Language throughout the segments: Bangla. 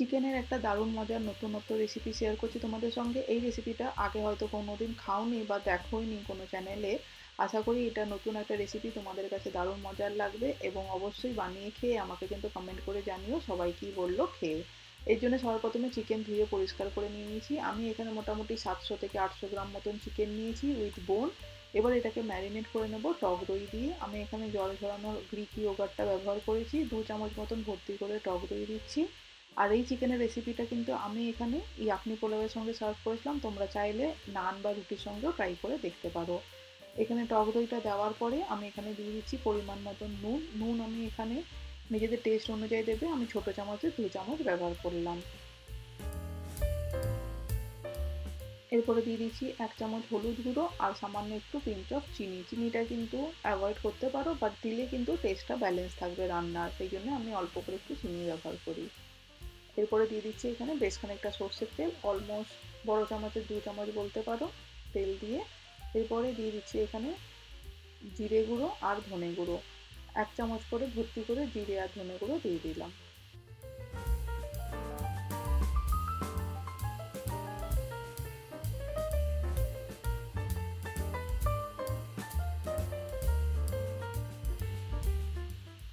চিকেনের একটা দারুণ মজার নতুনত্ব রেসিপি শেয়ার করছি তোমাদের সঙ্গে। এই রেসিপিটা আগে হয়তো কোনোদিন খাওনি বা দেখোইনি কোনো চ্যানেলে। আশা করি এটা নতুন একটা রেসিপি তোমাদের কাছে দারুণ মজার লাগবে এবং অবশ্যই বানিয়ে খেয়ে আমাকে কিন্তু কমেন্ট করে জানিও সবাই কী বললো খেয়ে। এর জন্য সবার প্রথমে চিকেন ধুয়ে পরিষ্কার করে নিয়ে নিয়েছি। আমি এখানে মোটামুটি 700 থেকে 800 গ্রাম মতন চিকেন নিয়েছি উইথ বোন। এবার এটাকে ম্যারিনেট করে নেব টক দই দিয়ে। আমি এখানে জল ঝরানো গ্রিক ইয়োগার্টটা ব্যবহার করেছি, 2 চামচ মতন ভর্তি করে টক দই দিচ্ছি। আর এই চিকেনের রেসিপিটা কিন্তু আমি এখানে ইয়াকনি পোলাওয়ের সঙ্গে সার্ভ করেছিলাম, তোমরা চাইলে নান বা রুটির সঙ্গেও ট্রাই করে দেখতে পারো। এখানে টক দইটা দেওয়ার পরে আমি এখানে দিয়ে দিচ্ছি পরিমাণ মতন নুন। নুন আমি এখানে নিজেদের টেস্ট অনুযায়ী দেবে, আমি ছোটো চামচে 2 চামচ ব্যবহার করলাম। এরপরে দিয়ে দিচ্ছি 1 চামচ হলুদ গুঁড়ো আর সামান্য একটু পিঞ্চ অফ চিনি। চিনিটা কিন্তু অ্যাভয়েড করতে পারো, বাট দিলে কিন্তু টেস্টটা ব্যালেন্স থাকবে রান্নার, সেই জন্য আমি অল্প করে একটু চিনি ব্যবহার করি। এরপরে দিয়ে দিচ্ছি এখানে বেশ খানিকটা সর্ষের তেল, অলমোস্ট বড় চামচের 2 চামচ বলতে পারো তেল দিয়ে। এরপরে দিয়ে দিচ্ছি এখানে জিরে গুঁড়ো আর ধনে গুঁড়ো, 1 চামচ করে ভর্তি করে জিরে আর ধনে গুঁড়ো দিয়ে দিলাম।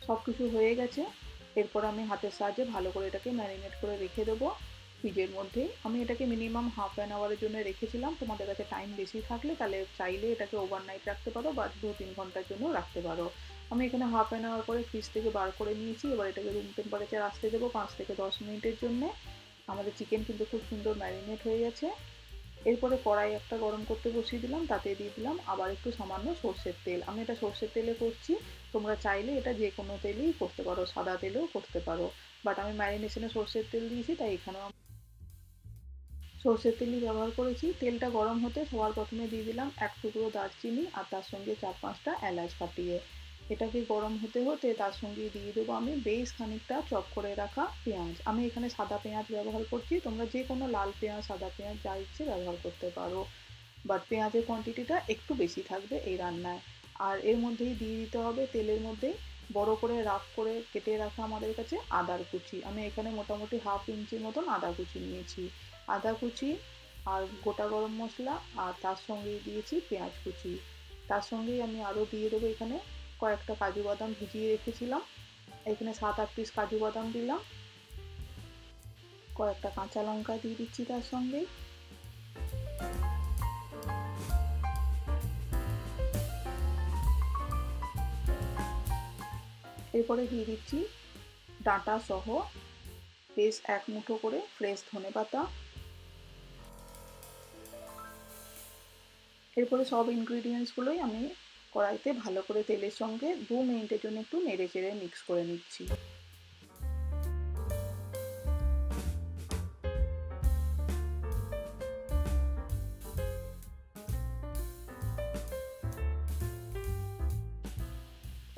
সব কিছু হয়ে গেছে। এরপর আমি হাতের সাহায্যে ভালো করে এটাকে ম্যারিনেট করে রেখে দেবো ফ্রিজের মধ্যেই। আমি এটাকে মিনিমাম হাফ অ্যান আওয়ারের জন্য রেখেছিলাম। তোমাদের কাছে টাইম বেশি থাকলে তাহলে চাইলে এটাকে ওভারনাইট রাখতে পারো বা 2-3 ঘন্টার জন্য রাখতে পারো। আমি এখানে হাফ অ্যান আওয়ার করে ফ্রিজ থেকে বার করে নিয়েছি। এবার এটাকে রুম টেম্পারেচার আসতে দেবো 5 থেকে 10 মিনিটের জন্যে। আমাদের চিকেন কিন্তু খুব সুন্দর ম্যারিনেট হয়ে গেছে। এরপরে কড়াই একটা গরম করতে বসিয়ে দিলাম, তাতে দিয়ে দিলাম আবার একটু সামান্য সর্ষের তেল। আমি এটা সর্ষের তেলে করছি, তোমরা চাইলে এটা যে কোনো তেলেই করতে পারো, সাদা তেলেও করতে পারো, বাট আমি ম্যারিনেশনে সর্ষের তেল দিয়েছি তাই এখানেও সর্ষের তেলই ব্যবহার করেছি। তেলটা গরম হতে সবার প্রথমে দিয়ে দিলাম 1 টুকরো দারচিনি আর তার সঙ্গে 4-5টা এলাচ ফাটিয়ে। এটাকে গরম হতে হতে তার সঙ্গে দিয়ে দেবো আমি বেশ খানিকটা চপ করে রাখা পেঁয়াজ। আমি এখানে সাদা পেঁয়াজ ব্যবহার করছি, তোমরা যে কোনো লাল পেঁয়াজ সাদা পেঁয়াজ যা ইচ্ছে ব্যবহার করতে পারো, বাট পেঁয়াজের কোয়ান্টিটিটা একটু বেশি থাকবে এই রান্নায়। আর এর মধ্যেই দিয়ে দিতে হবে তেলের মধ্যেই বড় করে রাফ করে কেটে রাখা আমাদের কাছে আদার কুচি। আমি এখানে মোটামুটি হাফ ইঞ্চির মতন আদা কুচি নিয়েছি। আদা কুচি আর গোটা গরম মশলা আর তার সঙ্গেই দিয়েছি পেঁয়াজ কুচি। তার সঙ্গেই আমি আরও দিয়ে দেবো এখানে কয়েকটা কাজু বাদাম ভিজিয়ে রেখেছিলাম, এখানে 7-8 পিস কাজু বাদাম দিলাম। কয়েকটা কাঁচা লঙ্কা দিয়ে দিচ্ছি তার সঙ্গেই। এরপরে দিয়ে দিচ্ছি ডাঁটা সহ বেশ 1 মুঠো করে ফ্রেশ ধনেপাতা। এরপরে সব ইনগ্রিডিয়েন্টসগুলোই আমি কড়াইতে ভালো করে তেলের সঙ্গে 2 মিনিটের জন্য একটু নেড়ে চেড়ে মিক্স করে নিচ্ছি।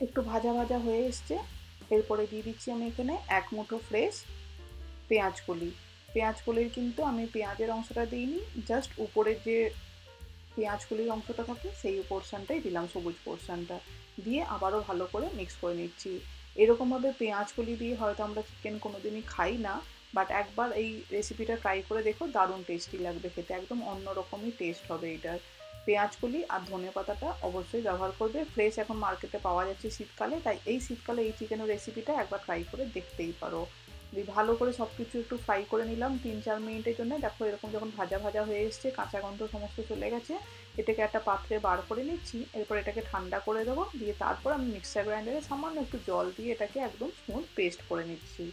একটু ভাজা ভাজা হয়ে এসছে। এরপরে দিয়ে দিচ্ছি আমি এখানে 1 মুঠো ফ্রেশ পেঁয়াজ কলি। পেঁয়াজ কলির কিন্তু আমি পেঁয়াজের অংশটা দিইনি, জাস্ট উপরের যে পেঁয়াজ কলির অংশটা থাকে সেই পোর্শনটাই দিলাম, সবুজ পোর্শনটা দিয়ে আবারও ভালো করে মিক্স করে নিচ্ছি। এরকমভাবে পেঁয়াজ কলি দিয়ে হয়তো আমরা চিকেন কোনোদিনই খাই না, বাট একবার এই রেসিপিটা ট্রাই করে দেখো, দারুণ টেস্টি লাগবে খেতে, একদম অন্যরকমই টেস্ট হবে এটার। পেঁয়াজ কলি আর ধনে পাতাটা অবশ্যই ব্যবহার করবে, ফ্রেশ এখন মার্কেটে পাওয়া যাচ্ছে শীতকালে, তাই এই শীতকালে এই চিকেনের রেসিপিটা একবার ট্রাই করে দেখতেই পারো। ভালো করে সব কিছু একটু ফ্রাই করে নিলাম 3-4 মিনিটের জন্য। দেখো এরকম যখন ভাজা ভাজা হয়ে এসছে, কাঁচা গন্ধ সমস্ত চলে গেছে, এটাকে একটা পাত্রে বার করে নিচ্ছি। এরপর এটাকে ঠান্ডা করে দেবো, দিয়ে তারপর আমি মিক্সার গ্রাইন্ডারে সামান্য একটু জল দিয়ে এটাকে একদম স্মুথ পেস্ট করে নিচ্ছি।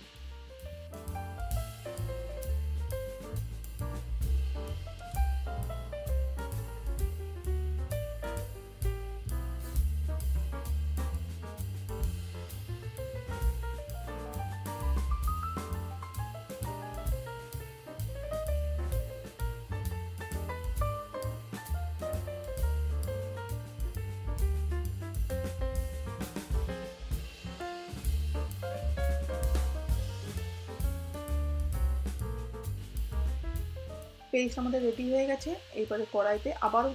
পেস্ট আমাদের রেডি হয়ে গেছে। এইবারে কড়াইতে আবারও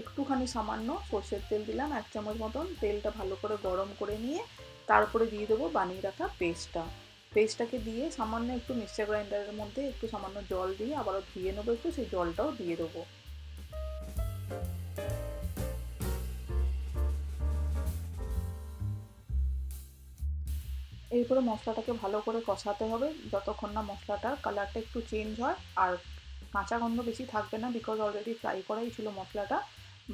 একটুখানি সামান্য সর্ষের তেল দিলাম 1 চামচ মতন। তেলটা ভালো করে গরম করে নিয়ে তারপরে দিয়ে দেবো বানিয়ে রাখা পেস্টটা। পেস্টটাকে দিয়ে সামান্য একটু মিক্সচার গ্রাইন্ডারের মধ্যে একটু সামান্য জল দিয়ে আবারও ধুয়ে নেবো, একটু সেই জলটাও দিয়ে দেবো। এরপরে মশলাটাকে ভালো করে কষাতে হবে যতক্ষণ না মশলাটার কালারটা একটু চেঞ্জ হয়। আর কাঁচা গন্ধ বেশি থাকবে না, বিকজ অলরেডি ফ্রাই করাই ছিল মশলাটা।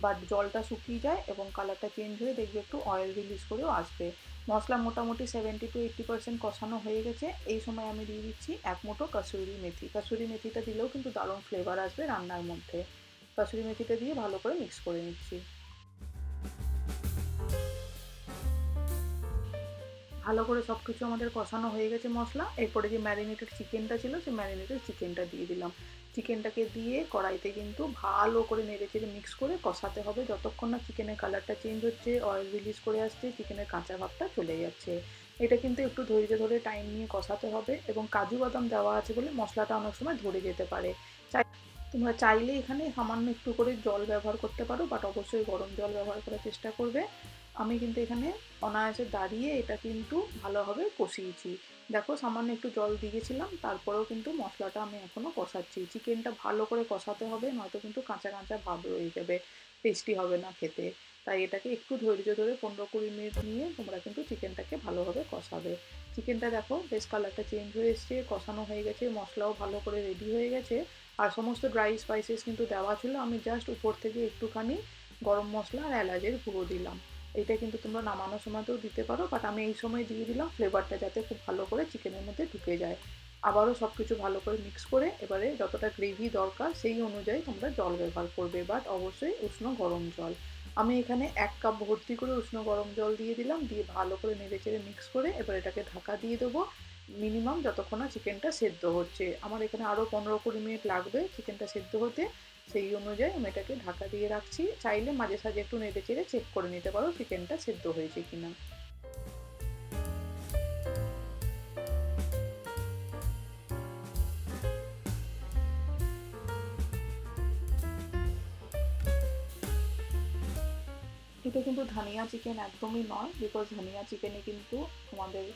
বাট জলটা শুকিয়ে যায় এবং কালারটা চেঞ্জ হয়ে দেখবে একটু অয়েল রিলিজ করেও আসবে। মশলা মোটামুটি 70 to 80% কষানো হয়ে গেছে। এই সময় আমি দিয়ে দিচ্ছি এক মুঠো কাসুরি মেথি। কাসুরি মেথিটা দিলেও কিন্তু দারুণ ফ্লেভার আসবে রান্নার মধ্যে। কাসুরি মেথিটা দিয়ে ভালো করে মিক্স করে নিচ্ছি। ভালো করে সব কিছু আমাদের কষানো হয়ে গেছে মশলা। এরপরে যে ম্যারিনেটেড চিকেনটা ছিল সেই ম্যারিনেটেড চিকেনটা দিয়ে দিলাম। চিকেনটাকে দিয়ে কড়াইতে কিন্তু ভালো করে নেড়েচেড়ে মিক্স করে কষাতে হবে যতক্ষণ না চিকেনের কালারটা চেঞ্জ হচ্ছে, অয়েল রিলিজ করে আসছে, চিকেনের কাঁচা ভাবটা চলে যাচ্ছে। এটা কিন্তু একটু ধৈর্য ধরে টাইম নিয়ে কষাতে হবে এবং কাজু বাদাম দেওয়া আছে বলে মশলাটা অনেক সময় ধরে যেতে পারে। তোমরা চাইলে এখানে সামান্য একটু করে জল ব্যবহার করতে পারো, বাট অবশ্যই গরম জল ব্যবহার করার চেষ্টা করবে। আমি কিন্তু এখানে অনায়াসে দাঁড়িয়ে এটা কিন্তু ভালোভাবে কষিয়েছি। দেখো সামান্য একটু জল দিয়েছিলাম, তারপরেও কিন্তু মশলাটা আমি এখনও কষাচ্ছি। চিকেনটা ভালো করে কষাতে হবে, নয়তো কিন্তু কাঁচা কাঁচা ভাব রয়ে যাবে, টেস্টি হবে না খেতে। তাই এটাকে একটু ধৈর্য ধরে 15-20 মিনিট নিয়ে তোমরা কিন্তু চিকেনটাকে ভালোভাবে কষাবে। চিকেনটা দেখো বেশ কালারটা চেঞ্জ হয়ে এসছে, কষানো হয়ে গেছে, মশলাও ভালো করে রেডি হয়ে গেছে। আর সমস্ত ড্রাই স্পাইসেস কিন্তু দেওয়া ছিল, আমি জাস্ট উপর থেকে একটুখানি গরম মশলা আর এলাচের গুঁড়ো দিলাম। এটা কিন্তু তোমরা নামানোর সময়তেও দিতে পারো, বাট আমি এই সময় দিয়ে দিলাম ফ্লেভারটা যাতে খুব ভালো করে চিকেনের মধ্যে ঢুকে যায়। আবারও সব কিছু ভালো করে মিক্স করে এবারে যতটা গ্রেভি দরকার সেই অনুযায়ী তোমরা জল ব্যবহার করবে, বাট অবশ্যই উষ্ণ গরম জল। আমি এখানে 1 কাপ ভর্তি করে উষ্ণ গরম জল দিয়ে দিলাম, দিয়ে ভালো করে নেড়েচেড়ে মিক্স করে এবার এটাকে ঢাকা দিয়ে দেবো মিনিমাম যতক্ষণ না চিকেনটা সেদ্ধ হচ্ছে। আমার এখানে আরও 15-20 মিনিট লাগবে চিকেনটা সেদ্ধ হতে। সেই অনুযায়ী আমি এটাকে ঢাকা দিয়ে রাখছি। চাইলে মাঝে সাঝে একটু নেড়ে চেড়ে চেক করে নিতে পারো চিকেনটা সেদ্ধ হয়েছে কিনা। এটা কিন্তু ধানিয়া চিকেন একদমই নয়, বিকজ ধানিয়া চিকেনে কিন্তু তোমাদের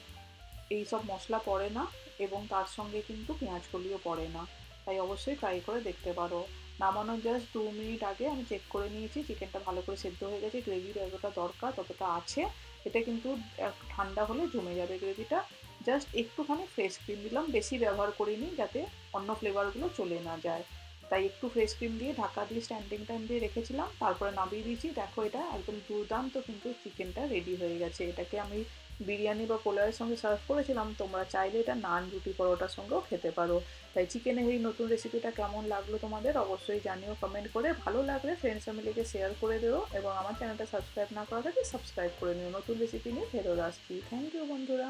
এই সব মশলা পড়ে না এবং তার সঙ্গে কিন্তু পেঁয়াজ কলিও পড়ে না। তাই অবশ্যই ট্রাই করে দেখতে পারো। নামানোর জাস্ট 2 মিনিট আগে আমি চেক করে নিয়েছি চিকেনটা ভালো করে সেদ্ধ হয়ে গেছে, গ্রেভি যতটা দরকার ততটা আছে। এটা কিন্তু একটু ঠান্ডা হলে জমে যাবে গ্রেভিটা। জাস্ট একটুখানি ফ্রেশ ক্রিম দিলাম, বেশি ব্যবহার করিনি যাতে অন্য ফ্লেভারগুলো চলে না যায়। তাই একটু ফ্রেশ ক্রিম দিয়ে ঢাকা দিয়ে স্ট্যান্ডিং টাইম দিয়ে রেখেছিলাম, তারপরে নামিয়ে দিয়েছি। দেখো এটা একদম দুর্দান্ত কিন্তু চিকেনটা রেডি হয়ে গেছে। এটাকে আমি বিরিয়ানি বা পোলাওয়ের সঙ্গে সার্ভ করেছিলাম, তোমরা চাইলে এটা নান, রুটি, পরোটার সঙ্গেও খেতে পারো। তাই চিকেনের এই নতুন রেসিপিটা কেমন লাগলো তোমাদের অবশ্যই জানিও কমেন্ট করে। ভালো লাগলে ফ্রেন্ডস ফ্যামিলিকে শেয়ার করে দিও এবং আমার চ্যানেলটা সাবস্ক্রাইব না করা থাকে সাবস্ক্রাইব করে নিও। নতুন রেসিপি নিয়ে ফেরত আসছি। থ্যাংক ইউ বন্ধুরা।